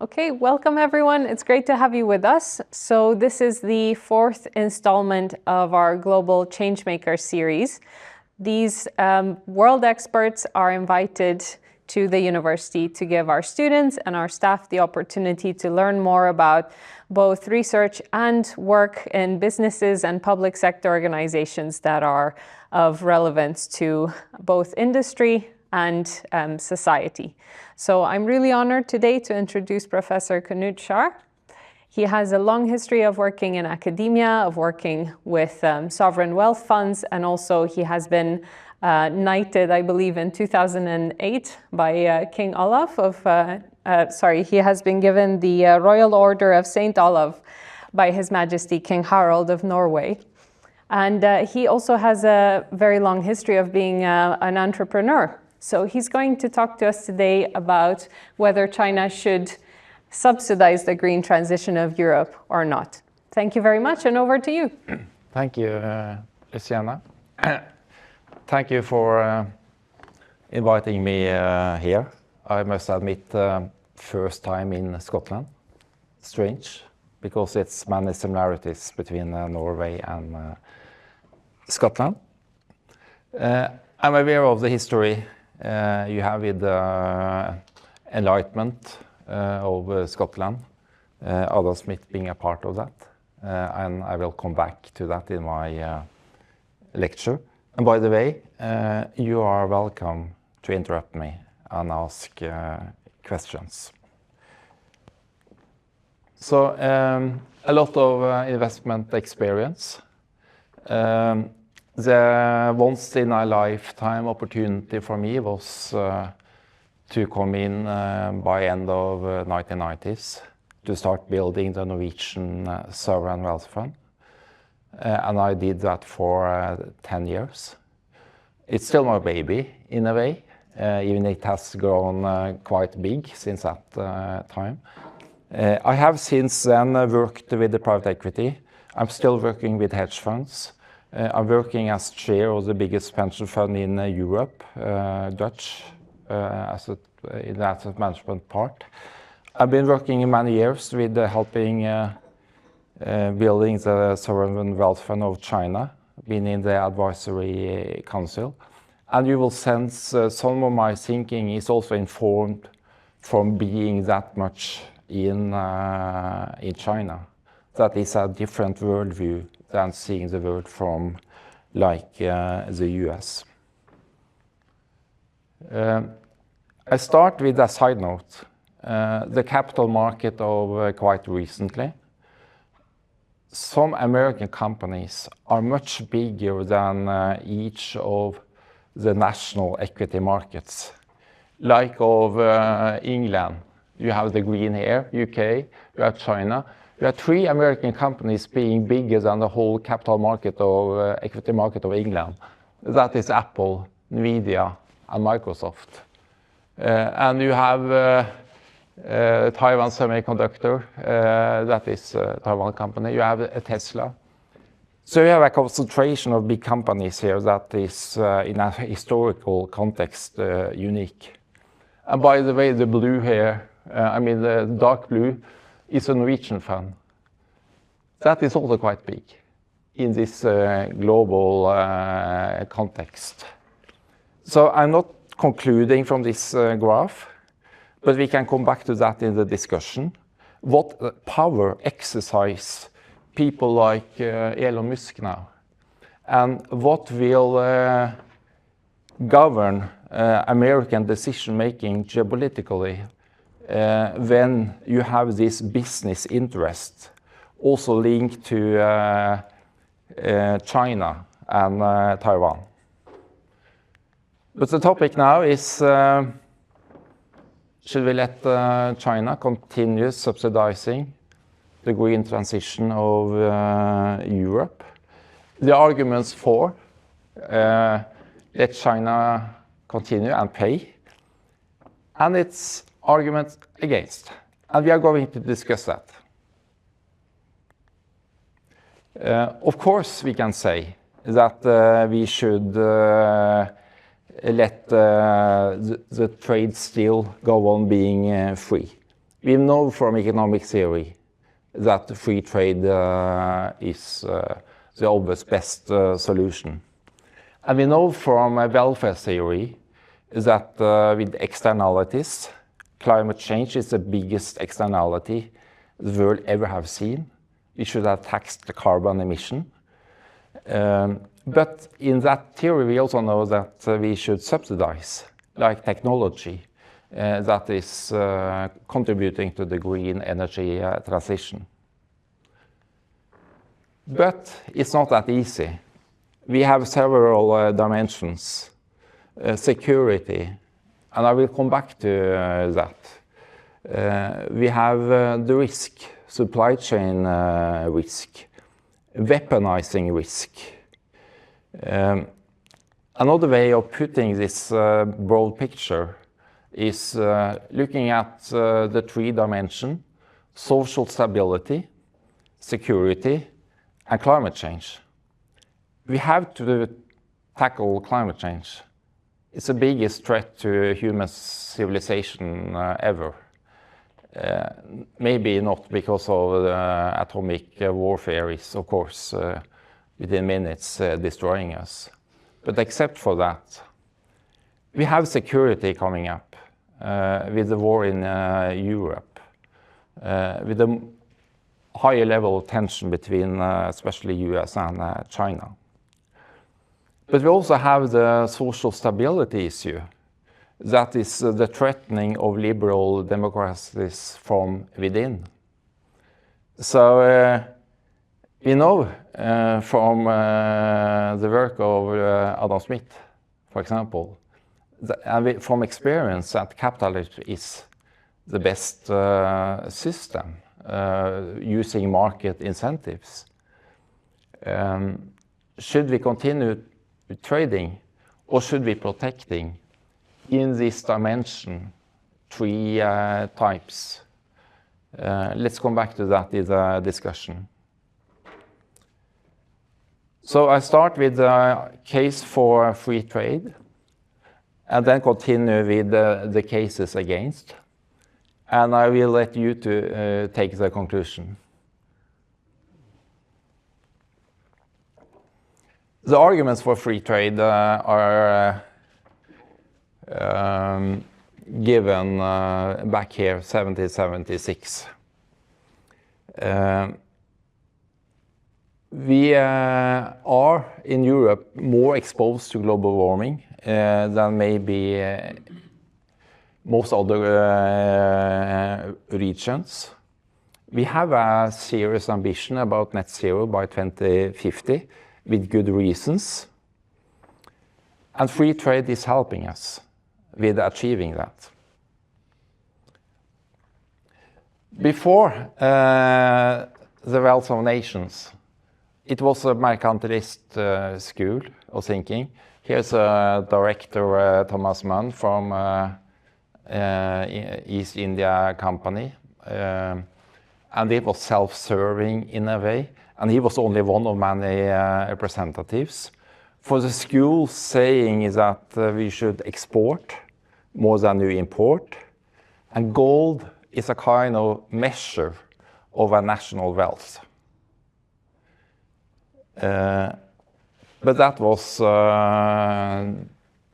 Okay, welcome everyone. It's great to have you with us. So this is the fourth installment of our Global Changemakers Series. These world experts are invited to the university to give our students and our staff the opportunity to learn more about both research and work in businesses and public sector organizations that are of relevance to both industry and society. So I'm really honored today to introduce Professor Knut Kjaer. He has a long history of working in academia, of working with sovereign wealth funds, and also he has been knighted, I believe, in 2008 by King Olav he has been given the Royal Order of St. Olav by His Majesty King Harald of Norway. And he also has a very long history of being an entrepreneur. So he's going to talk to us today about whether China should subsidize the green transition of Europe or not. Thank you very much, and over to you. Thank you, Luciana. Thank you for inviting me here. I must admit, first time in Scotland. Strange, because it's many similarities between Norway and Scotland. I'm aware of the history you have with the Enlightenment of Scotland, Adam Smith being a part of that, and I will come back to that in my lecture. And by the way, you are welcome to interrupt me and ask questions. So, a lot of investment experience. The once in a lifetime opportunity for me was to come in by end of 1990s to start building the Norwegian Sovereign Wealth Fund. And I did that for 10 years. It's still my baby in a way, even it has grown quite big since that time. I have since then worked with the private equity. I'm still working with hedge funds. I'm working as chair of the biggest pension fund in Europe, Dutch, in the asset management part. I've been working many years with helping building the Sovereign Wealth Fund of China, been in the advisory council. And you will sense some of my thinking is also informed from being that much in China. That is a different worldview than seeing the world from like the US. I start with a side note. The capital market of quite recently. Some American companies are much bigger than each of the national equity markets. Like of England, you have the green here, UK, you have China. You have 3 American companies being bigger than the whole capital market of equity market of England. That is Apple, Nvidia, and Microsoft. And you have Taiwan Semiconductor, that is a Taiwan company. You have Tesla. So you have a concentration of big companies here that is, in a historical context, unique. And by the way, the blue here, the dark blue, is a Norwegian fund. That is also quite big in this global context. So I'm not concluding from this graph, but we can come back to that in the discussion. What power exercise people like Elon Musk now? And what will govern American decision-making geopolitically when you have this business interest also linked to China and Taiwan. But the topic now is, should we let China continue subsidizing the green transition of Europe? The arguments for let China continue and pay, and its arguments against. And we are going to discuss that. Of course, we can say that we should let the trade still go on being free. We know from economic theory that free trade is the always best solution. And we know from welfare theory that with externalities, climate change is the biggest externality the world ever have seen. We should have taxed the carbon emission. But in that theory, we also know that we should subsidize, like technology, that is contributing to the green energy transition. But it's not that easy. We have several dimensions. Security, and I will come back to that. We have the risk, supply chain risk, weaponizing risk. Another way of putting this broad picture is looking at the three dimensions: social stability, security, and climate change. We have to tackle climate change. It's the biggest threat to human civilization ever. Maybe not because of atomic warfare is, of course, within minutes destroying us. But except for that, we have security coming up with the war in Europe, with a higher level of tension between especially US and China. But we also have the social stability issue. That is the threatening of liberal democracies from within. So we know from the work of Adam Smith, for example, and from experience that capitalism is the best system using market incentives. Should we continue trading, or should we protecting in this dimension three types? Let's come back to that in the discussion. So I start with the case for free trade, and then continue with the cases against, and I will let you to take the conclusion. The arguments for free trade are given back here, 1776. We are in Europe more exposed to global warming than maybe most other regions. We have a serious ambition about net zero by 2050 with good reasons. And free trade is helping us with achieving that. Before the Wealth of Nations, it was a mercantilist school of thinking. Here's a director, Thomas Mann, from East India Company. And it was self-serving in a way. And he was only one of many representatives. For the school, saying is that we should export more than we import. And gold is a kind of measure of a national wealth. But that was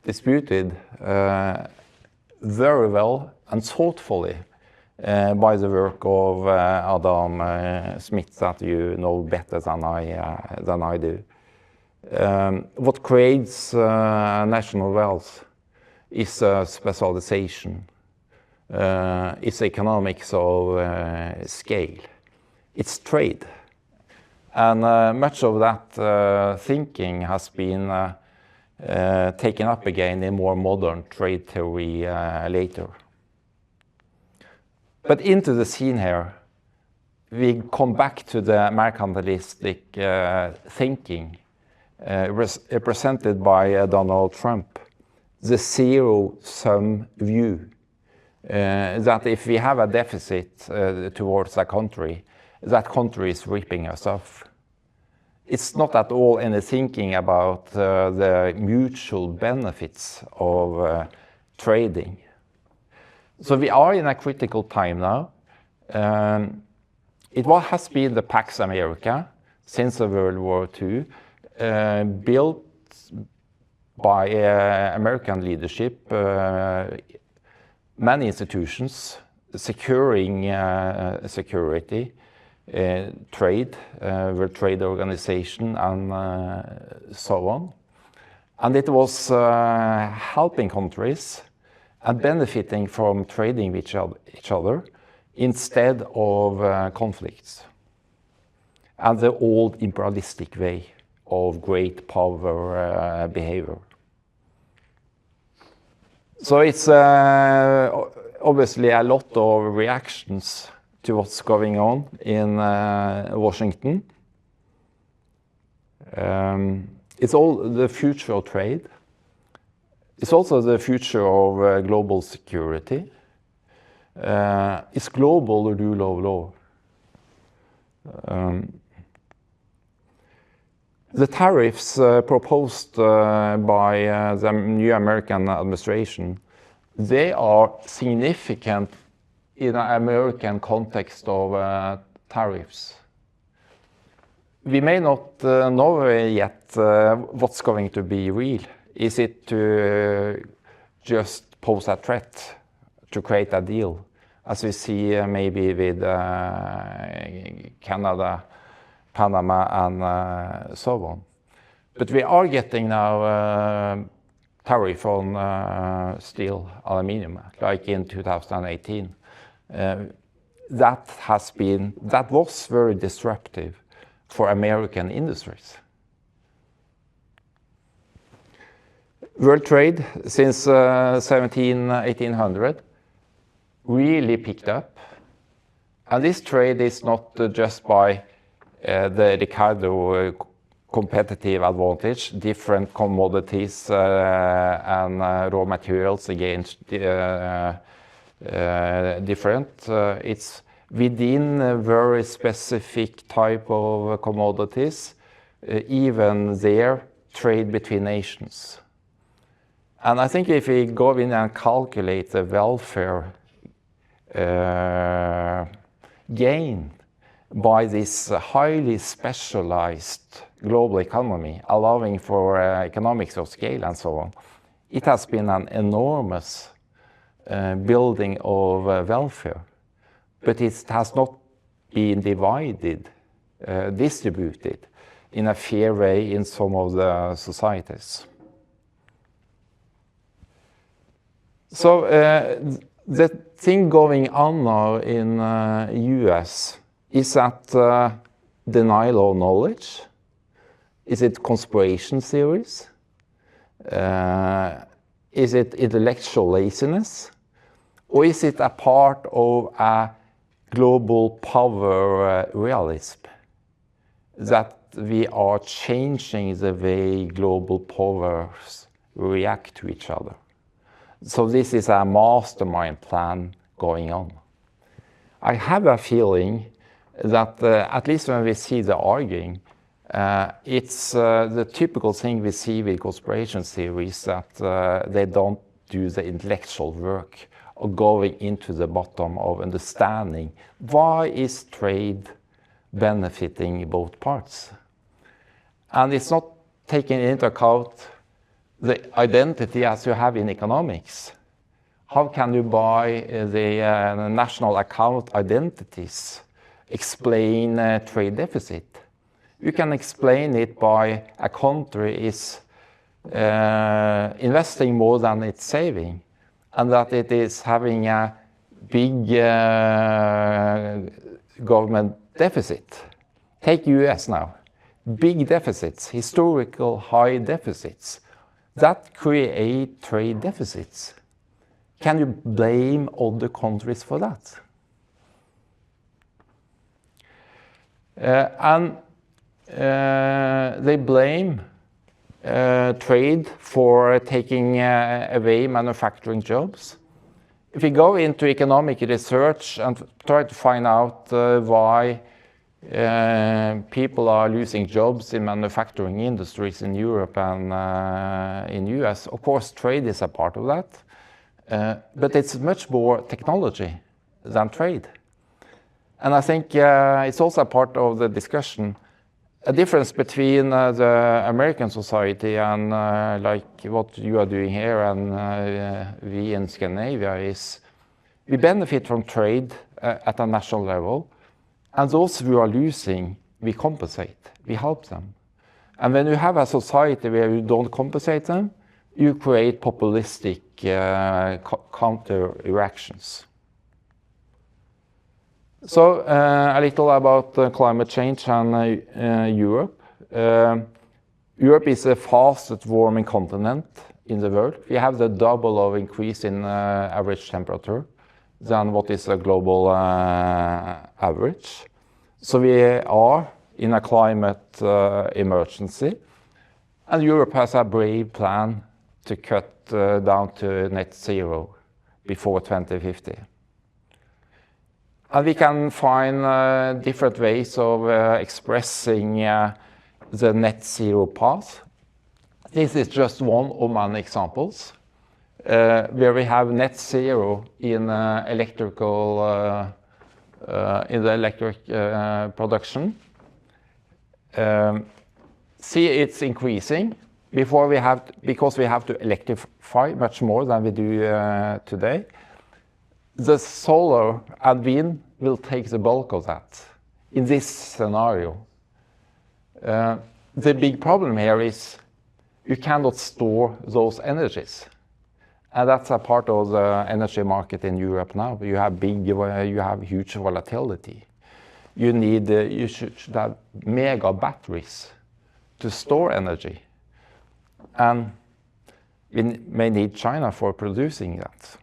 disputed very well and thoughtfully by the work of Adam Smith, that you know better than I do. What creates national wealth is specialization. It's economics of scale. It's trade. And much of that thinking has been taken up again in more modern trade theory later. But into the scene here, we come back to the mercantilistic thinking represented by Donald Trump, the zero-sum view, that if we have a deficit towards a country, that country is ripping us off. It's not at all any thinking about the mutual benefits of trading. So we are in a critical time now It has been the Pax America since the World War II, built by American leadership, many institutions securing security, trade, World Trade Organization, and so on. And it was helping countries and benefiting from trading with each other instead of conflicts. And the old imperialistic way of great power behavior. So it's obviously a lot of reactions to what's going on in Washington. It's all the future of trade. It's also the future of global security. It's global rule of law. The tariffs proposed by the new American administration, they are significant in an American context of tariffs. We may not know yet what's going to be real. Is it to just pose a threat to create a deal, as we see maybe with Canada, Panama, and so on. But we are getting now tariff on steel, aluminium, like in 2018. That was very disruptive for American industries. World trade since 1800 really picked up. And this trade is not just by the Ricardo competitive advantage, different commodities and raw materials against different. It's within a very specific type of commodities, even there, trade between nations. And I think if we go in and calculate the welfare gain by this highly specialized global economy, allowing for economics of scale and so on, it has been an enormous building of welfare. But it has not been divided, distributed in a fair way in some of the societies. So the thing going on now in US is that denial of knowledge. Is it conspiracy theories? Is it intellectual laziness? Or is it a part of a global power realism? That we are changing the way global powers react to each other. So this is a mastermind plan going on. I have a feeling that at least when we see the arguing, it's the typical thing we see with conspiracy theories, that they don't do the intellectual work of going into the bottom of understanding why is trade benefiting both parts. And it's not taking into account the identity as you have in economics. How can you, by the national account identities, explain trade deficit? You can explain it by a country is investing more than it's saving, and that it is having a big government deficit. Take US now. Big deficits, historical high deficits. That create trade deficits. Can you blame other countries for that? They blame trade for taking away manufacturing jobs. If we go into economic research and try to find out why people are losing jobs in manufacturing industries in Europe and in US, of course trade is a part of that, but it's much more technology than trade. And I think it's also a part of the discussion. A difference between the American society and like what you are doing here and we in Scandinavia is we benefit from trade at a national level, and those who are losing, we compensate, we help them. And when you have a society where you don't compensate them, you create populistic counter reactions. So a little about climate change and Europe. Europe is the fastest warming continent in the world. We have the double of increase in average temperature than what is a global average. So we are in a climate emergency, and Europe has a brave plan to cut down to net zero before 2050. And we can find different ways of expressing the net zero path. This is just one of many examples where we have net zero in the electric production. See, it's increasing because we have to electrify much more than we do today. The solar and wind will take the bulk of that in this scenario. The big problem here is you cannot store those energies. And that's a part of the energy market in Europe now. You have huge volatility. You should have mega batteries to store energy. And we may need China for producing that.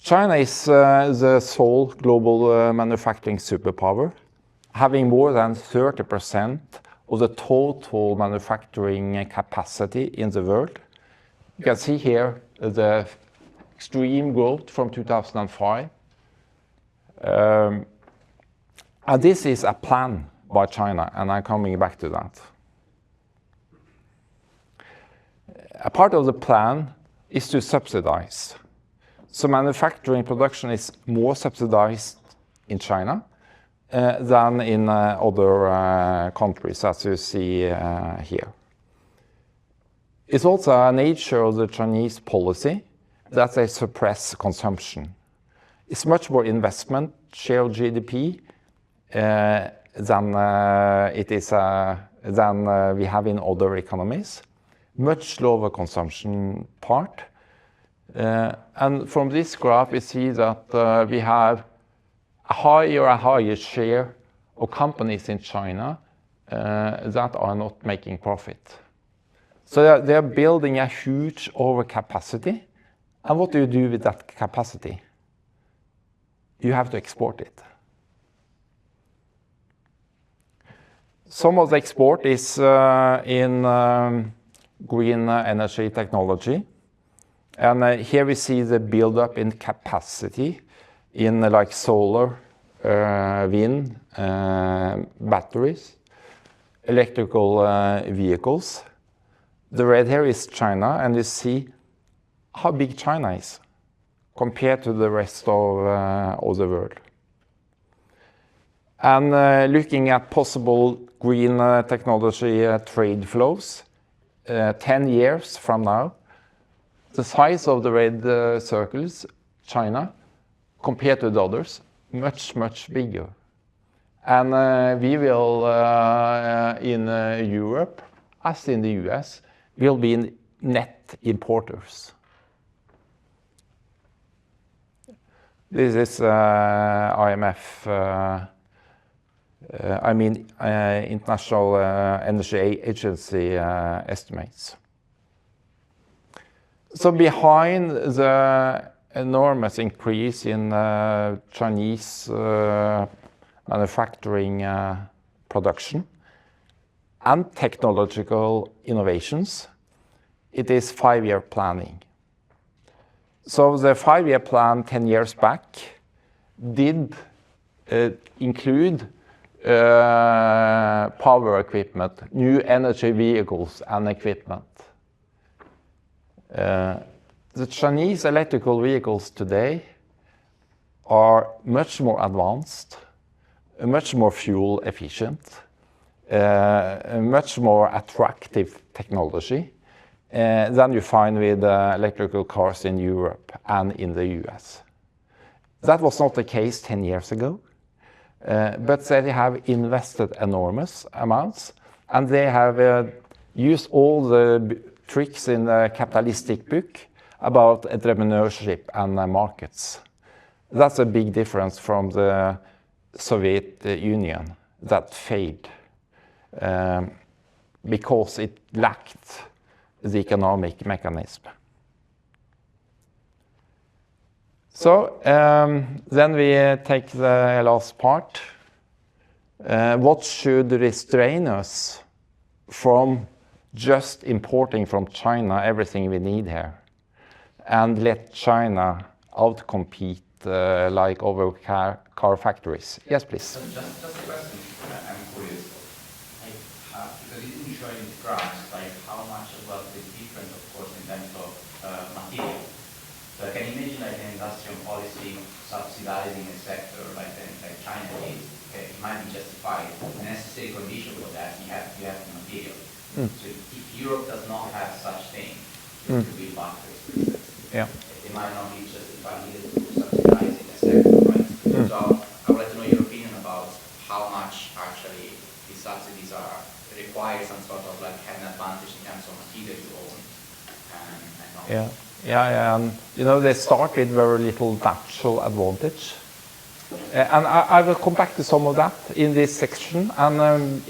China is the sole global manufacturing superpower, having more than 30% of the total manufacturing capacity in the world. You can see here the extreme growth from 2005. And this is a plan by China, and I'm coming back to that. A part of the plan is to subsidize. So manufacturing production is more subsidized in China than in other countries, as you see here. It's also a nature of the Chinese policy that they suppress consumption. It's much more investment, share of GDP, than we have in other economies. Much lower consumption part. And from this graph, we see that we have a higher share of companies in China that are not making profit. So they're building a huge overcapacity. And what do you do with that capacity? You have to export it. Some of the export is in green energy technology. And here we see the build-up in capacity in like solar, wind, batteries, electrical vehicles. The red here is China, and you see how big China is compared to the rest of the world. And looking at possible green technology trade flows, 10 years from now, the size of the red circles, China, compared to the others, much, much bigger. And we will, in Europe, as in the US, will be net importers. This is IMF, International Energy Agency estimates. So behind the enormous increase in Chinese manufacturing production and technological innovations, it is 5-year planning. So the 5-year plan 10 years back did include power equipment, new energy vehicles and equipment. The Chinese electrical vehicles today are much more advanced, much more fuel efficient, much more attractive technology than you find with electrical cars in Europe and in the US. That was not the case 10 years ago, but they have invested enormous amounts, and they have used all the tricks in the capitalistic book about entrepreneurship and markets. That's a big difference from the Soviet Union that failed because it lacked the economic mechanism. So then we take the last part. What should restrain us from just importing from China everything we need here and let China outcompete like our car factories? Yes, please. So just a question, I'm curious. Because it didn't show in the graphs like how much of what is different, of course, in terms of material. So I can imagine like an industrial policy subsidizing a sector like China is. Okay, it might be justified. The necessary condition for that, you have the material. So if Europe does not have such thing, to build batteries, for instance, it might not be justified either to subsidizing a sector, right? So I would like to know your opinion about how much actually these subsidies are require some sort of like have an advantage in terms of material you own and not. Yeah, and you know, they start with very little natural advantage. And I will come back to some of that in this section. And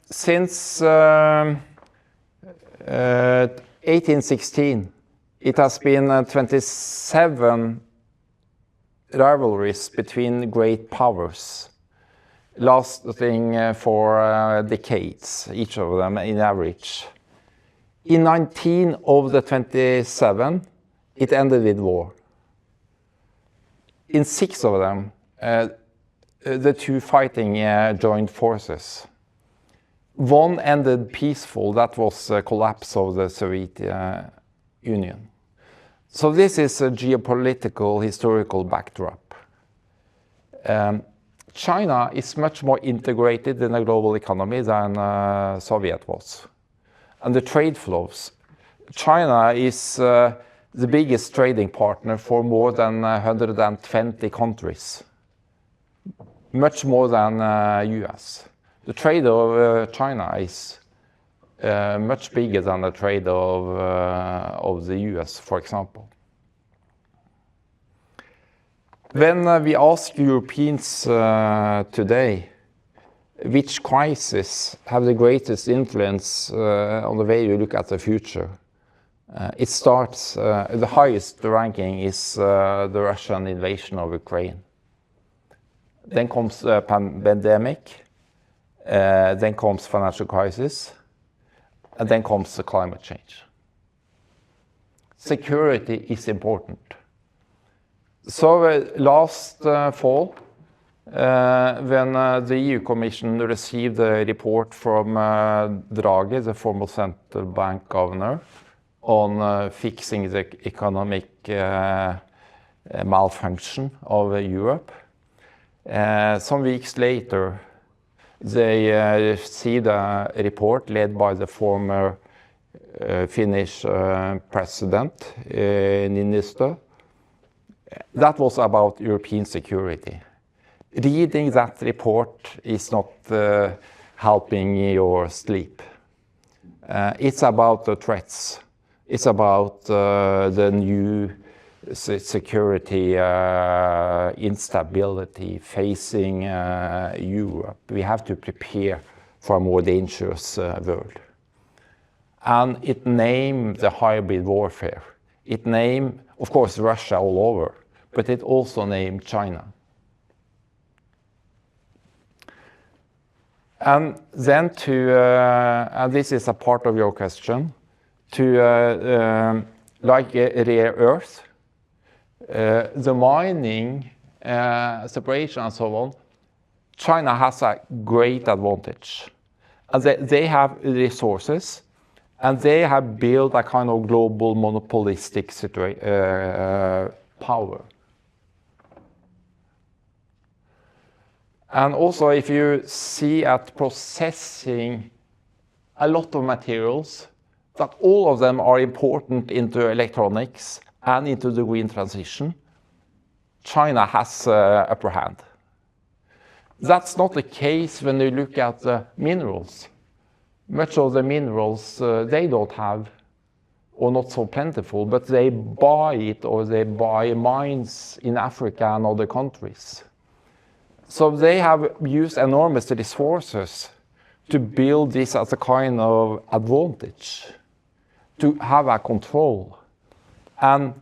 since 1816, it has been 27 rivalries between great powers, lasting for decades, each of them in average. In 19 of the 27, it ended with war. In 6 of them, the two fighting joined forces. One ended peaceful, that was the collapse of the Soviet Union. So this is a geopolitical, historical backdrop. China is much more integrated in the global economy than Soviet was. And the trade flows. China is the biggest trading partner for more than 120 countries, much more than US. The trade of China is much bigger than the trade of the US, for example. When we ask Europeans today, which crises have the greatest influence on the way you look at the future? It starts, the highest ranking is the Russian invasion of Ukraine. Then comes the pandemic, then comes financial crisis, and then comes the climate change. Security is important. So last fall, when the EU Commission received a report from Draghi, the former central bank governor, on fixing the economic malfunction of Europe, some weeks later, they see the report led by the former Finnish president, Niinistö. That was about European security. Reading that report is not helping your sleep. It's about the threats. It's about the new security instability facing Europe. We have to prepare for a more dangerous world. And it named the hybrid warfare. It named, of course, Russia all over, but it also named China. And then and this is a part of your question, like rare earth, the mining, separation and so on, China has a great advantage. And they have resources, And they have built a kind of global monopolistic power. And also, if you see at processing a lot of materials, that all of them are important into electronics and into the green transition, China has upper hand. That's not the case when you look at the minerals. Much of the minerals they don't have, or not so plentiful, but they buy it, or they buy mines in Africa and other countries. So they have used enormous resources to build this as a kind of advantage, to have a control. And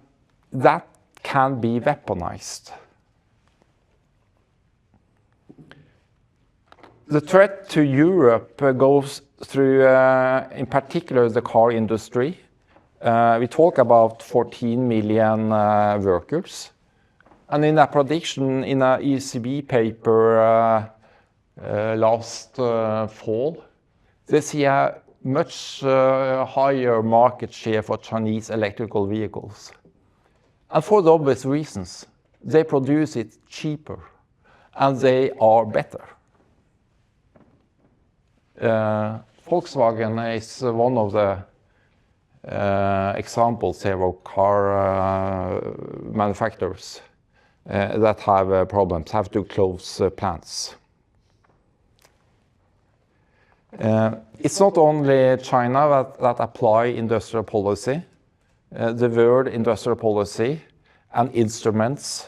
that can be weaponized. The threat to Europe goes through, in particular, the car industry. We talk about 14 million workers. And in a prediction in an ECB paper last fall, they see a much higher market share for Chinese electrical vehicles. And for the obvious reasons, they produce it cheaper and they are better. Volkswagen is one of the examples here of car manufacturers that have problems, have to close plants. It's not only China that apply industrial policy. The world industrial policy and instruments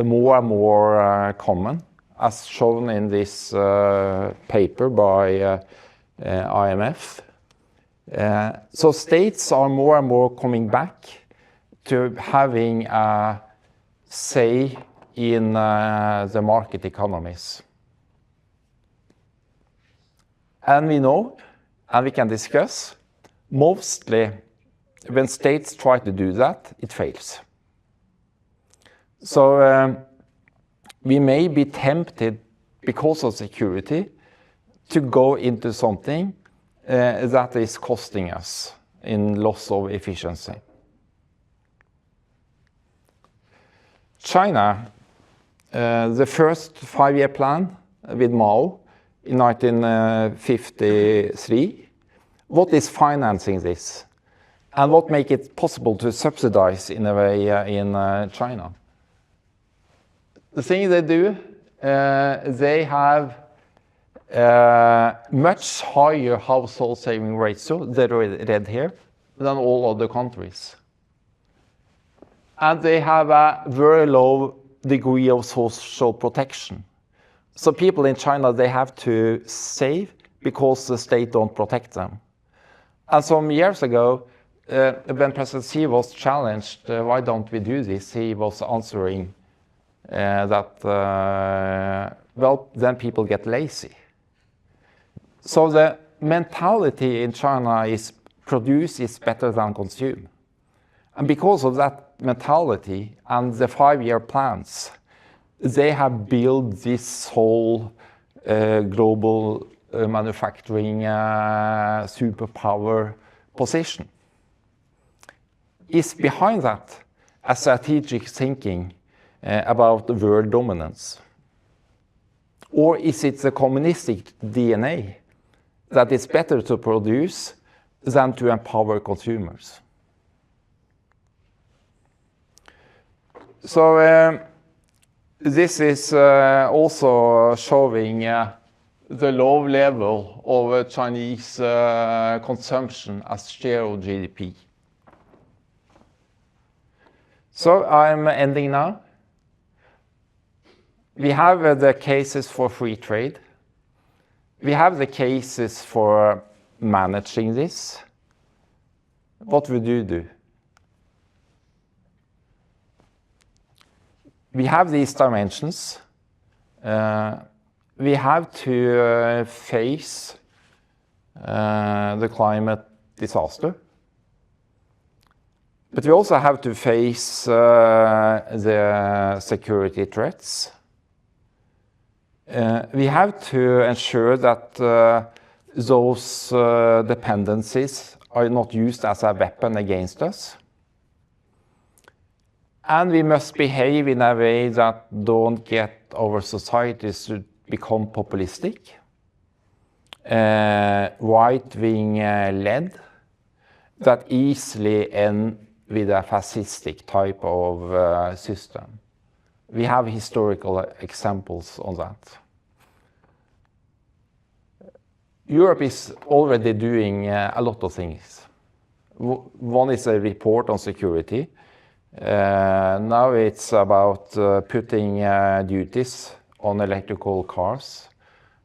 more and more common, as shown in this paper by IMF. So states are more and more coming back to having a say in the market economies. And we know, and we can discuss, mostly when states try to do that, it fails. So we may be tempted, because of security, to go into something that is costing us in loss of efficiency. China, the first 5-year plan with Mao in 1953, what is financing this? And what makes it possible to subsidize in a way in China? The thing they do, they have much higher household saving ratio, they're read here, than all other countries. And they have a very low degree of social protection. So people in China, they have to save because the state don't protect them. And some years ago, when President Xi was challenged, why don't we do this? He was answering that, well, then people get lazy. So the mentality in China is produce is better than consume. And because of that mentality and the 5-year plans, they have built this whole global manufacturing superpower position. Is behind that a strategic thinking about the world dominance? Or is it the communistic DNA that it's better to produce than to empower consumers? So this is also showing the low level of Chinese consumption as share of GDP. So I'm ending now. We have the cases for free trade. We have the cases for managing this. What would you do? We have these dimensions. We have to face the climate disaster. But we also have to face the security threats. We have to ensure that those dependencies are not used as a weapon against us. And we must behave in a way that don't get our societies to become populistic, right-wing led, that easily end with a fascistic type of system. We have historical examples on that. Europe is already doing a lot of things. One is a report on security. Now it's about putting duties on electrical cars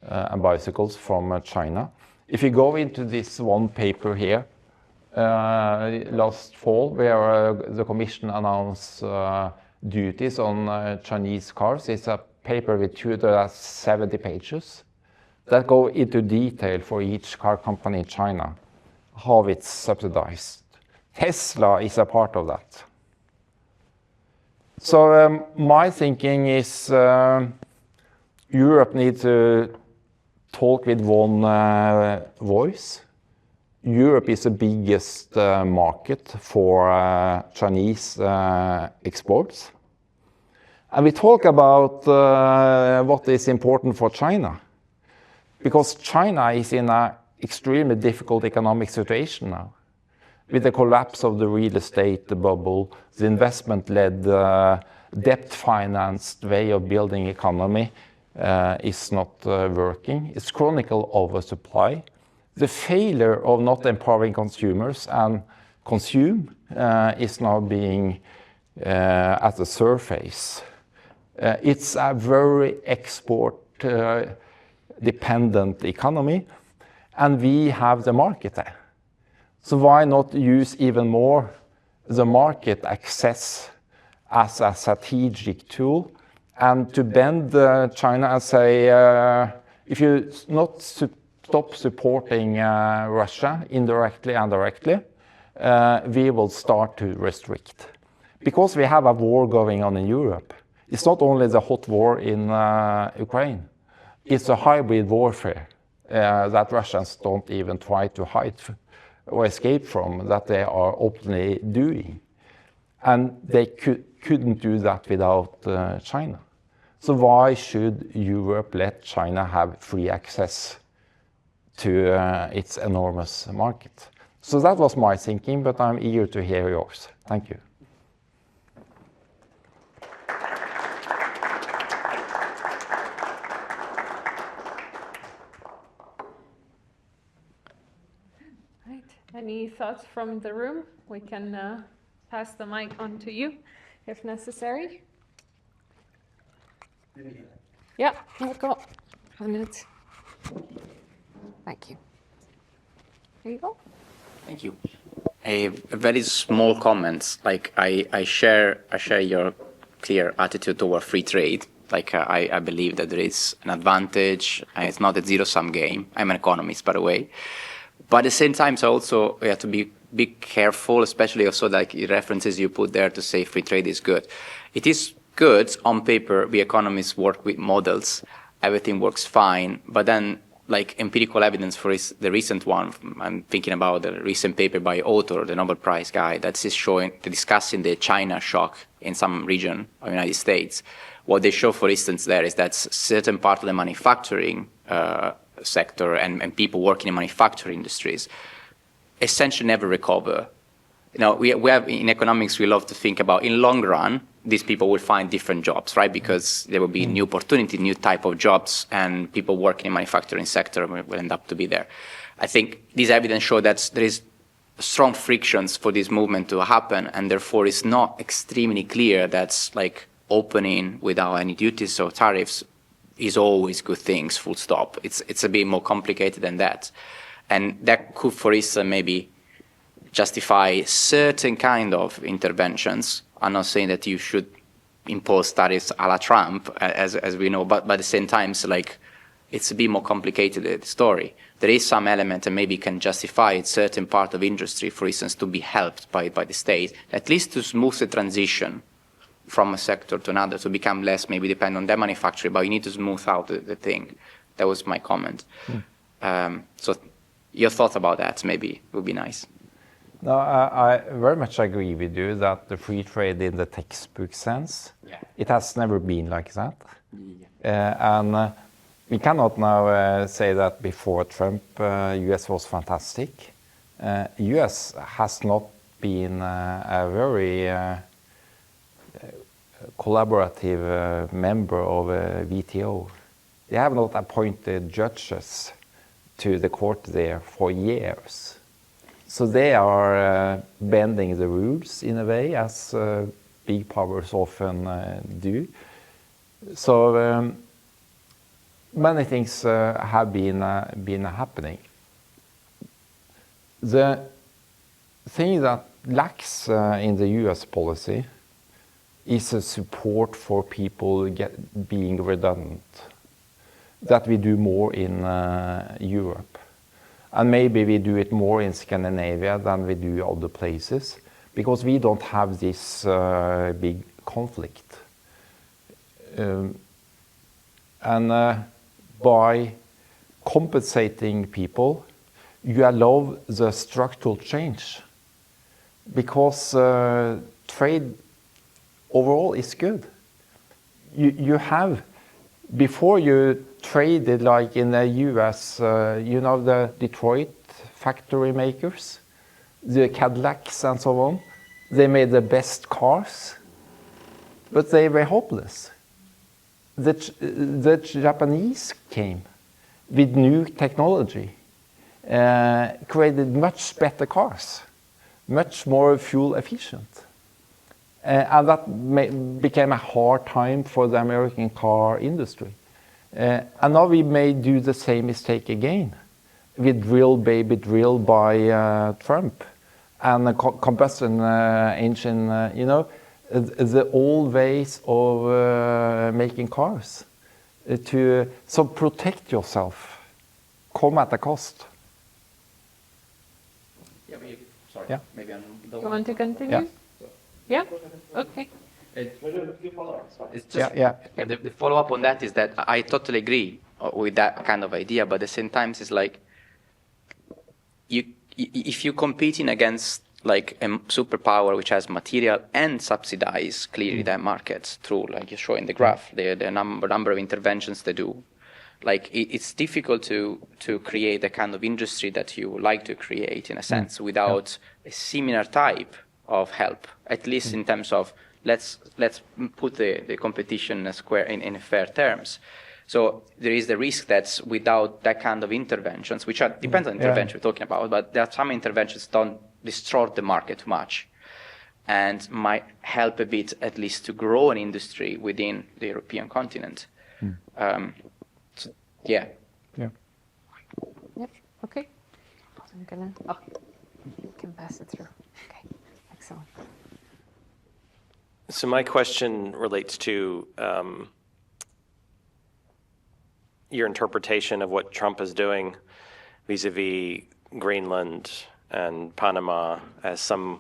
and bicycles from China. If you go into this one paper here, last fall, where the Commission announced duties on Chinese cars, it's a paper with 270 pages that go into detail for each car company in China, how it's subsidized. Tesla is a part of that. So my thinking is Europe needs to talk with one voice. Europe is the biggest market for Chinese exports. And we talk about what is important for China, because China is in an extremely difficult economic situation now. With the collapse of the real estate bubble, the investment-led, debt-financed way of building economy is not working. It's chronic oversupply. The failure of not empowering consumers and consume is now being at the surface. It's a very export-dependent economy, and we have the market there. So why not use even more the market access as a strategic tool, and to bend China and say, if you not stop supporting Russia indirectly and directly, we will start to restrict. Because we have a war going on in Europe. It's not only the hot war in Ukraine, it's a hybrid warfare that Russians don't even try to hide or escape from, that they are openly doing. And they couldn't do that without China. So why should Europe let China have free access to its enormous market? So that was my thinking, but I'm eager to hear yours. Thank you. Any thoughts from the room? We can pass the mic on to you if necessary. Yeah, go. 1 minute. Thank you. There you go. Thank you. A very small comment. Like I share your clear attitude toward free trade. Like I believe that there is an advantage, and it's not a zero-sum game. I'm an economist, by the way. But at the same time, so also we have to be careful, especially also like the references you put there to say free trade is good. It is good on paper. We economists work with models. Everything works fine. But then, like empirical evidence for the recent one, I'm thinking about the recent paper by author, the Nobel Prize guy, that's discussing the China shock in some region of the United States. What they show, for instance, there is that certain part of the manufacturing sector and people working in manufacturing industries essentially never recover. You know, we have in economics, we love to think about in long run, these people will find different jobs, right? Because there will be new opportunity, new type of jobs, and people working in manufacturing sector will end up to be there. I think these evidence show that there is strong frictions for this movement to happen, and therefore it's not extremely clear that's like opening without any duties or tariffs is always good things, full stop. It's a bit more complicated than that. And that could, for instance, maybe justify certain kind of interventions. I'm not saying that you should impose tariffs a la Trump, as we know, but at the same time, it's a bit more complicated, the story. There is some element that maybe can justify a certain part of industry, for instance, to be helped by the state, at least to smooth the transition from a sector to another, to become less maybe dependent on their manufacturing, but you need to smooth out the thing. That was my comment. So your thoughts about that maybe would be nice. No, I very much agree with you that the free trade in the textbook sense, it has never been like that. And we cannot now say that before Trump, US was fantastic. US has not been a very collaborative member of WTO. They have not appointed judges to the court there for years. So they are bending the rules in a way, as big powers often do. So many things have been happening. The thing that lacks in the US policy is a support for people being redundant, that we do more in Europe. And maybe we do it more in Scandinavia than we do other places, because we don't have this big conflict. And by compensating people, you allow the structural change, because trade overall is good. You have, before you traded like in the US, you know, the Detroit factory makers, the Cadillacs and so on, they made the best cars, but they were hopeless. The Japanese came with new technology, created much better cars, much more fuel efficient. And that became a hard time for the American car industry. And now we may do the same mistake again with drill baby drill by Trump and the combustion engine, you know, the old ways of making cars. So protect yourself, come at a cost. Yeah, sorry, yeah. Maybe I'm the You want to continue? Yeah? Okay. It's just, the follow-up on that is that I totally agree with that kind of idea, but at the same time, it's like, if you're competing against like a superpower which has material and subsidize clearly their markets through, like you show in the graph, the number of interventions they do, like it's difficult to create the kind of industry that you like to create in a sense without a similar type of help, at least in terms of let's put the competition in fair terms. So there is the risk that without that kind of interventions, which depends on the intervention we're talking about, but there are some interventions don't distort the market too much and might help a bit at least to grow an industry within the European continent. So, yeah. Yep. Okay. I'm gonna. Oh, you can pass it through. Okay. Excellent. So my question relates to your interpretation of what Trump is doing vis-a-vis Greenland and Panama as some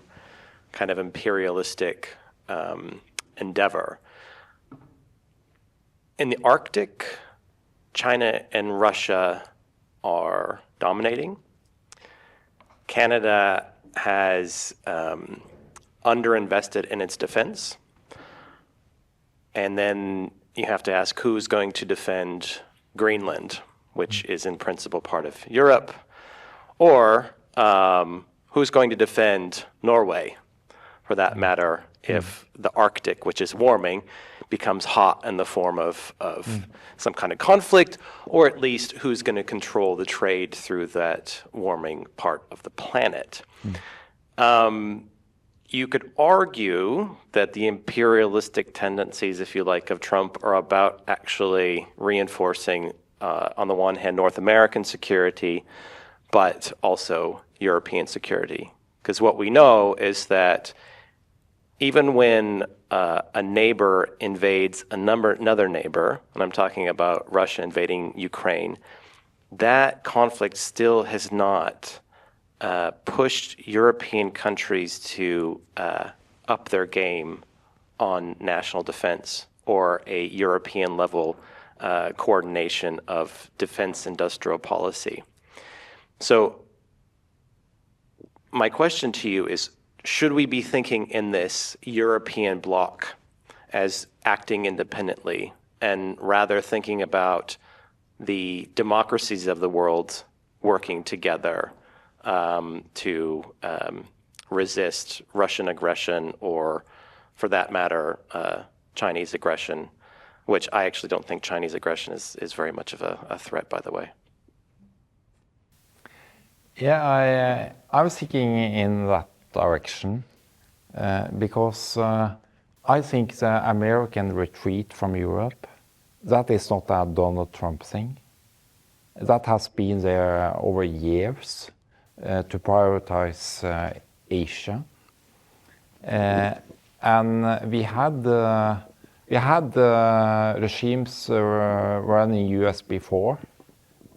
kind of imperialistic endeavor. In the Arctic, China and Russia are dominating. Canada has underinvested in its defense. And then you have to ask who's going to defend Greenland, which is in principle part of Europe, or who's going to defend Norway, for that matter, if the Arctic, which is warming, becomes hot in the form of some kind of conflict, or at least who's going to control the trade through that warming part of the planet. You could argue that the imperialistic tendencies, if you like, of Trump are about actually reinforcing, on the one hand, North American security, but also European security. Because what we know is that even when a neighbor invades another neighbor, and I'm talking about Russia invading Ukraine, that conflict still has not pushed European countries to up their game on national defense or a European level coordination of defense industrial policy. So my question to you is, should we be thinking in this European bloc as acting independently and rather thinking about the democracies of the world working together to resist Russian aggression or, for that matter, Chinese aggression, which I actually don't think Chinese aggression is very much of a threat, by the way. Yeah, I was thinking in that direction because I think the American retreat from Europe, that is not a Donald Trump thing. That has been there over years to prioritize Asia. And we had regimes running US before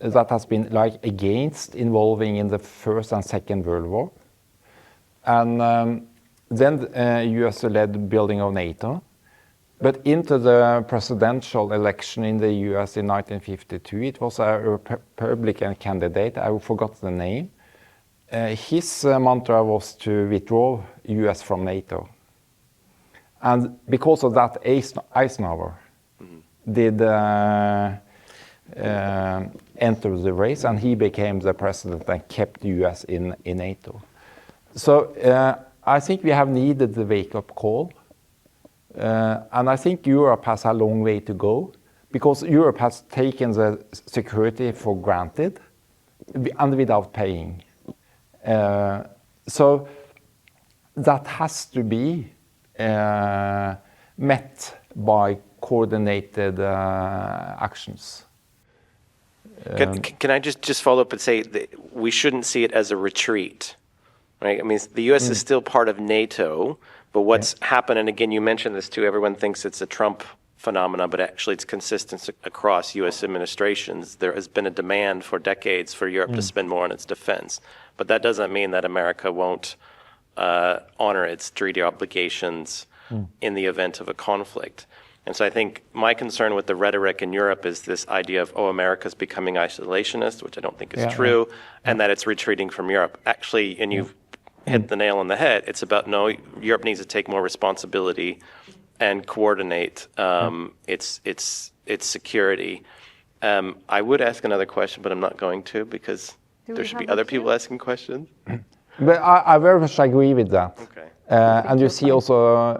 that has been like against involving in the First and Second World War. And then US led building of NATO. But into the presidential election in the US in 1952, it was a Republican candidate, I forgot the name. His mantra was to withdraw US from NATO. And because of that, Eisenhower did enter the race, and he became the president and kept the US in NATO. So I think we have needed the wake-up call. And I think Europe has a long way to go because Europe has taken the security for granted and without paying. So that has to be met by coordinated actions. Can I just follow up and say that we shouldn't see it as a retreat, right? I mean, the U.S. is still part of NATO, but what's happened, and again, you mentioned this too, everyone thinks it's a Trump phenomenon, but actually it's consistent across U.S. administrations. There has been a demand for decades for Europe to spend more on its defense, but that doesn't mean that America won't honor its treaty obligations in the event of a conflict. And so I think my concern with the rhetoric in Europe is this idea of, America's becoming isolationist, which I don't think is true, and that it's retreating from Europe. Actually, and you've hit the nail on the head, it's about, no, Europe needs to take more responsibility and coordinate its security. I would ask another question, but I'm not going to because there should be other people asking questions. But I very much agree with that. Okay. And you see also,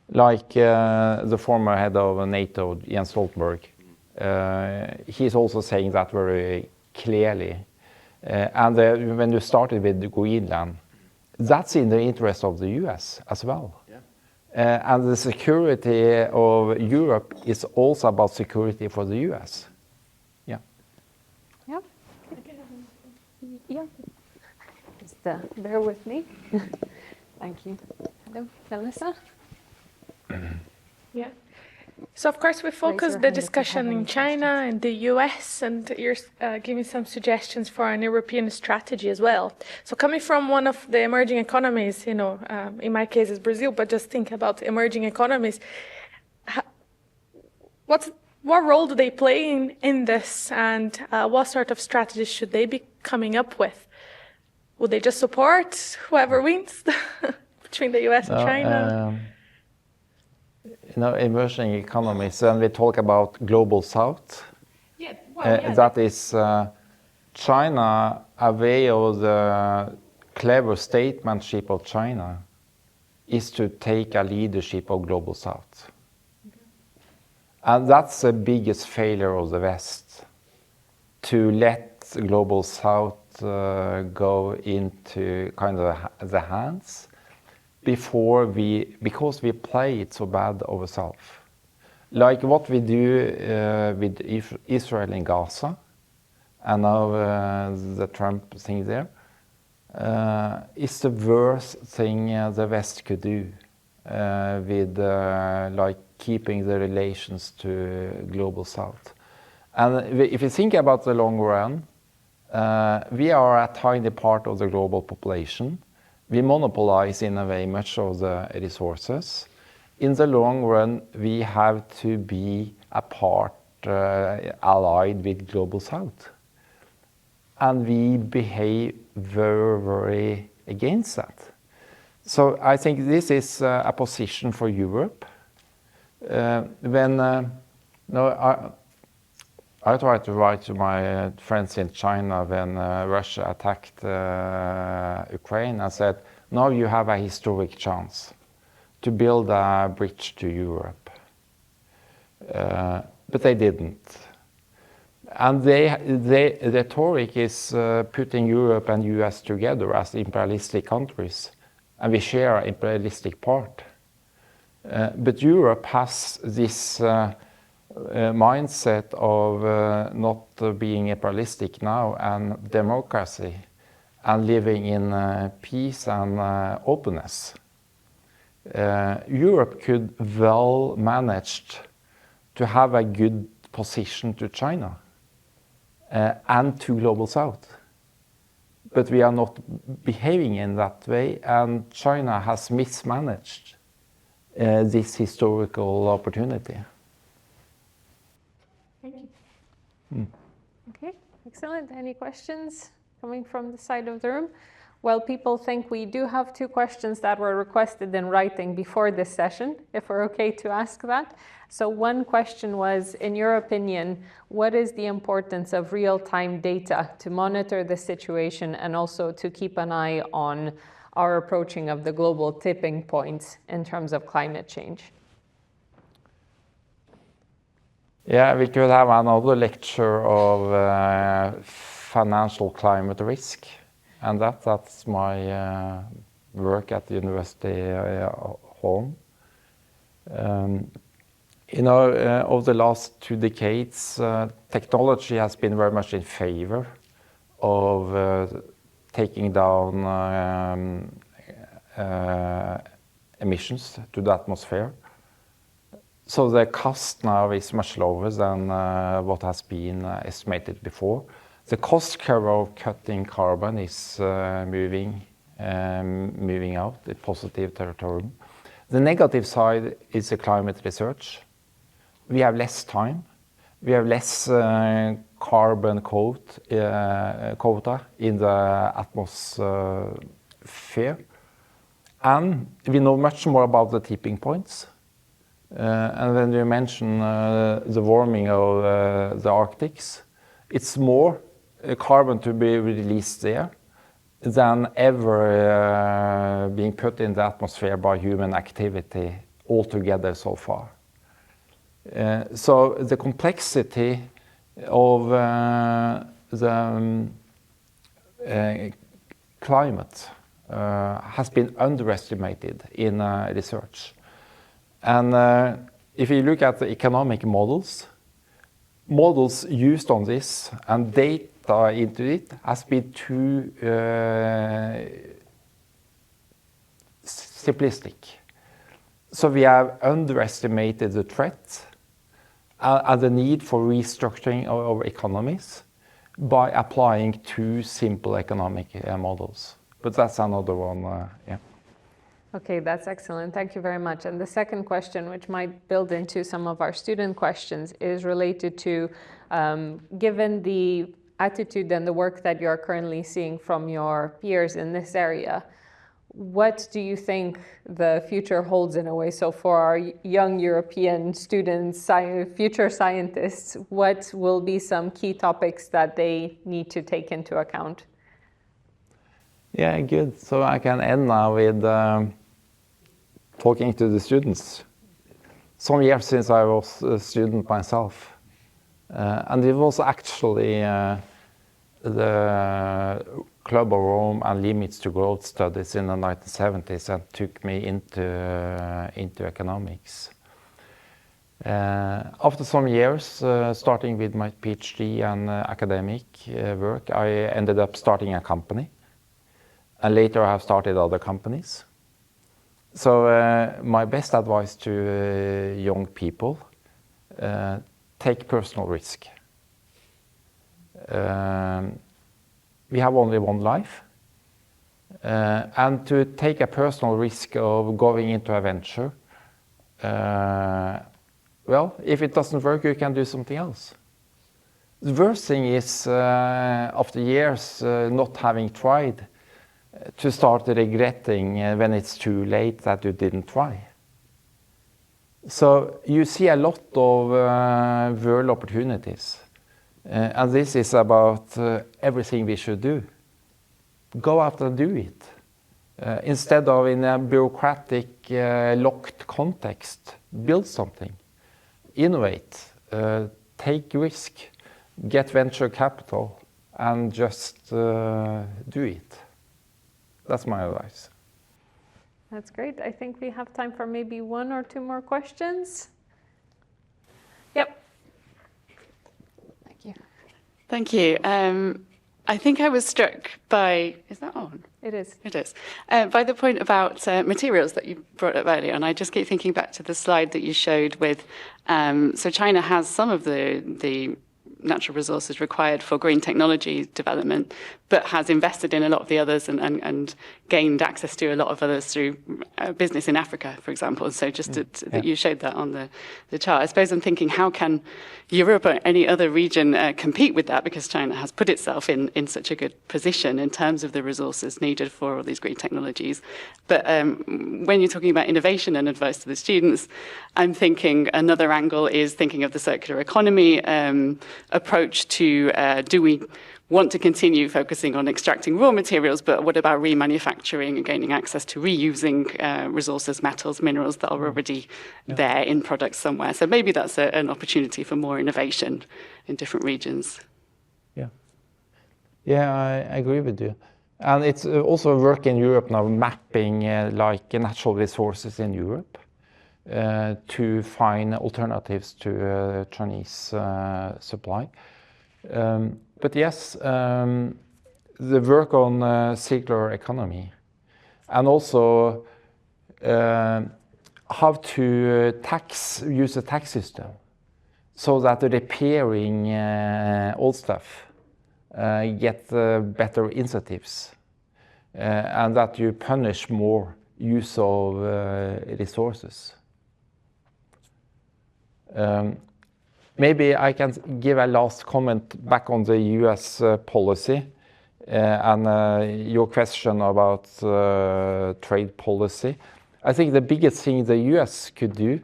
like the former head of NATO, Jens Stoltenberg, he's also saying that very clearly. And when you started with Greenland, that's in the interest of the US as well. Yeah. And the security of Europe is also about security for the US. Yeah. Yeah. Yeah. Just bear with me. Thank you. Hello, Melissa. Yeah. So of course we focused the discussion in China and the US, and you're giving some suggestions for an European strategy as well. So coming from one of the emerging economies, in my case it's Brazil, but just think about emerging economies. What role do they play in this, and what sort of strategies should they be coming up with? Would they just support whoever wins between the US and China? Emerging economies, and we talk about global south. That is China, a way of the clever statesmanship of China is to take a leadership of global south. And that's the biggest failure of the West, to let global south go into kind of the hands because we play it so bad ourselves. Like what we do with Israel and Gaza, and now the Trump thing there, is the worst thing the West could do with like keeping the relations to global south. And if you think about the long run, we are a tiny part of the global population. We monopolize in a way much of the resources. In the long run, we have to be a part allied with global south. and we behave very, very against that. So I think this is a position for Europe. I tried to write to my friends in China when Russia attacked Ukraine and said, now you have a historic chance to build a bridge to Europe. But they didn't. And the rhetoric is putting Europe and US together as imperialistic countries, and we share an imperialistic part. But Europe has this mindset of not being imperialistic now and democracy and living in peace and openness. Europe could well manage to have a good position to China and to Global South. But we are not behaving in that way, and China has mismanaged this historical opportunity. Thank you. Okay, excellent. Any questions coming from the side of the room? Well, people think we do have 2 questions that were requested in writing before this session, if we're okay to ask that. So one question was, in your opinion, what is the importance of real-time data to monitor the situation and also to keep an eye on our approaching of the global tipping point in terms of climate change? Yeah, we could have another lecture of financial climate risk, and that's my work at the university home. Over the last 2 decades, technology has been very much in favor of taking down emissions to the atmosphere. So the cost now is much lower than what has been estimated before. The cost curve of cutting carbon is moving out in positive territory. The negative side is the climate research. We have less time. We have less carbon quota in the atmosphere. And we know much more about the tipping points. And when you mention the warming of the Arctics, it's more carbon to be released there than ever being put in the atmosphere by human activity altogether so far. So the complexity of the climate has been underestimated in research. And if you look at the economic models used on this and data into it has been too simplistic. So we have underestimated the threat and the need for restructuring our economies by applying too simple economic models. But that's another one, yeah. Okay, that's excellent. Thank you very much. And the second question, which might build into some of our student questions, is related to, given the attitude and the work that you're currently seeing from your peers in this area, what do you think the future holds in a way? So for our young European students, future scientists, what will be some key topics that they need to take into account? Yeah, good. So I can end now with talking to the students. Some years since I was a student myself. And it was actually the Club of Rome and Limits to Growth studies in the 1970s that took me into economics. After some years, starting with my PhD and academic work, I ended up starting a company. And later I have started other companies. So my best advice to young people, take personal risk. We have only one life. And to take a personal risk of going into a venture, well, if it doesn't work, you can do something else. The worst thing is, after years not having tried, to start regretting when it's too late that you didn't try. So you see a lot of world opportunities. And this is about everything we should do. Go out and do it. Instead of in a bureaucratic, locked context, build something. Innovate. Take risk. Get venture capital. And just do it. That's my advice. That's great. I think we have time for maybe 1 or 2 more questions. Yep. Thank you. Thank you. I think I was struck by, is that on? It is. It is. By the point about materials that you brought up earlier, and I just keep thinking back to the slide that you showed with, so China has some of the natural resources required for green technology development, but has invested in a lot of the others and gained access to a lot of others through business in Africa, for example. So just that you showed that on the chart. I suppose I'm thinking, how can Europe or any other region compete with that? Because China has put itself in such a good position in terms of the resources needed for all these green technologies. But when you're talking about innovation and advice to the students, I'm thinking another angle is thinking of the circular economy approach to do we want to continue focusing on extracting raw materials, but what about remanufacturing and gaining access to reusing resources, metals, minerals that are already there in products somewhere? So maybe that's an opportunity for more innovation in different regions. Yeah, I agree with you. And it's also work in Europe now mapping like natural resources in Europe to find alternatives to Chinese supply. But yes, the work on circular economy and also how to use a tax system so that the repairing old stuff get better incentives and that you punish more use of resources. Maybe I can give a last comment back on the US policy and your question about trade policy. I think the biggest thing the US could do,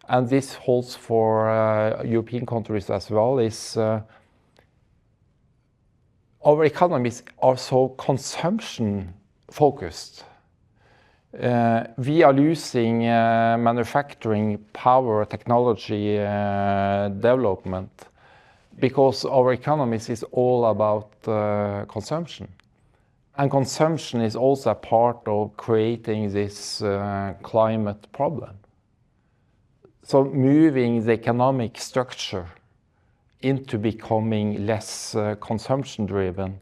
and this holds for European countries as well, is our economies are so consumption focused. We are losing manufacturing power, technology development because our economies is all about consumption. And consumption is also a part of creating this climate problem. So moving the economic structure into becoming less consumption driven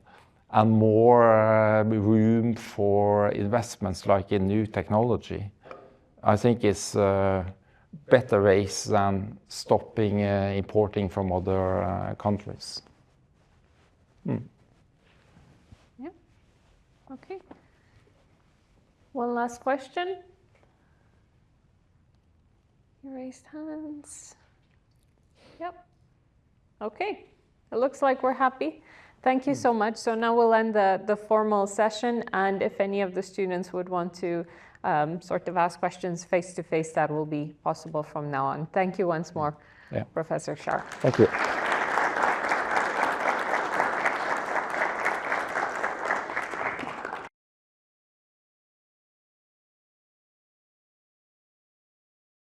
and more room for investments like in new technology, I think is better ways than stopping importing from other countries. Yeah. Okay. One last question. You raised hands. Yep. Okay. It looks like we're happy. Thank you so much. So now we'll end the formal session, and if any of the students would want to sort of ask questions face-to-face, that will be possible from now on. Thank you once more, Professor Kjaer. Thank you.